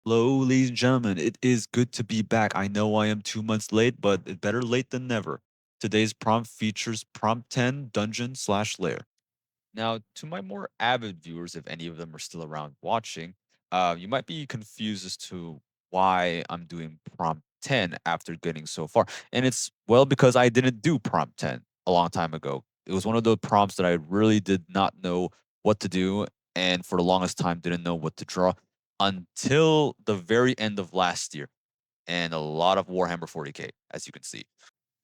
Hello, ladies and gentlemen. It is good to be back. I know I am 2 months late, but better late than never. Today's prompt features prompt 10 dungeon slash lair. Now, to my more avid viewers, if any of them are still around watching, you might be confused as to why I'm doing prompt 10 after getting so far. And it's, well, because I didn't do prompt 10 a long time ago. It was one of those prompts that I really did not know what to do. And for the longest time, didn't know what to draw until the very end of last year. And a lot of Warhammer 40K, as you can see.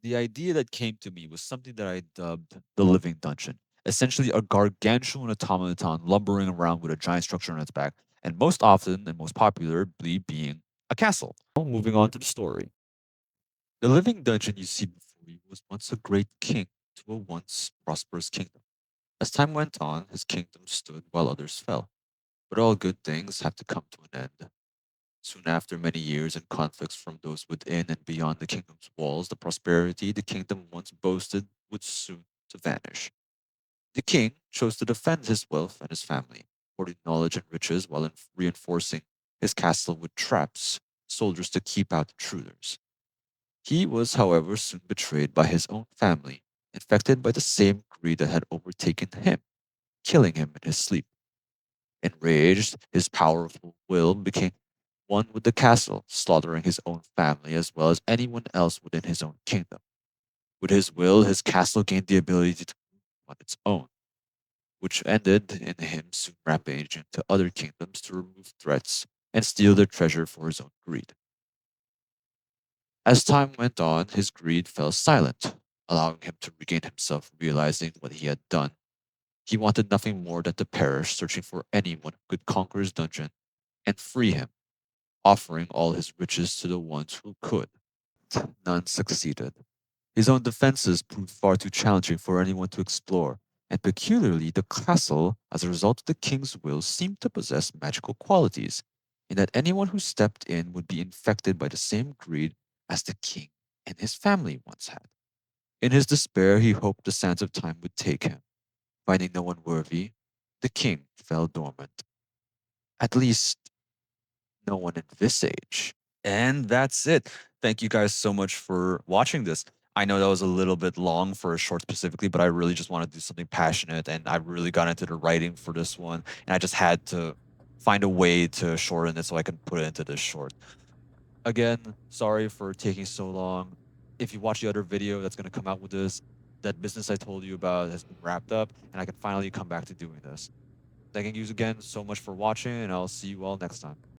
The idea that came to me was something that I dubbed the living dungeon, essentially a gargantuan automaton lumbering around with a giant structure on its back, and most often and most popularly being a castle. Moving on to the story. The living dungeon you see before you was once a great king to a once prosperous kingdom. As time went on, his kingdom stood while others fell. But all good things have to come to an end. Soon after many years and conflicts from those within and beyond the kingdom's walls, the prosperity the kingdom once boasted would soon to vanish. The king chose to defend his wealth and his family, hoarding knowledge and riches while reinforcing his castle with traps, soldiers to keep out intruders. He was, however, soon betrayed by his own family, infected by the same greed that had overtaken him, killing him in his sleep. Enraged, his powerful will became one with the castle, slaughtering his own family as well as anyone else within his own kingdom. With his will, his castle gained the ability to move on its own, which ended in him soon rampaging to other kingdoms to remove threats and steal their treasure for his own greed. As time went on, his greed fell silent, allowing him to regain himself, realizing what he had done. He wanted nothing more than to perish, searching for anyone who could conquer his dungeon and free him, offering all his riches to the ones who could. None succeeded. His own defenses proved far too challenging for anyone to explore, and peculiarly, the castle, as a result of the king's will, seemed to possess magical qualities, in that anyone who stepped in would be infected by the same greed as the king and his family once had. In his despair, he hoped the sands of time would take him. Finding no one worthy, the king fell dormant. At least, no one in this age. And that's it. Thank you guys so much for watching this. I know that was a little bit long for a short specifically, but I really just want to do something passionate and I really got into the writing for this one. And I just had to find a way to shorten it so I can put it into this short. Again, sorry for taking so long. If you watch the other video that's going to come out with this, that business I told you about has been wrapped up and I can finally come back to doing this. Thanking you again so much for watching, and I'll see you all next time.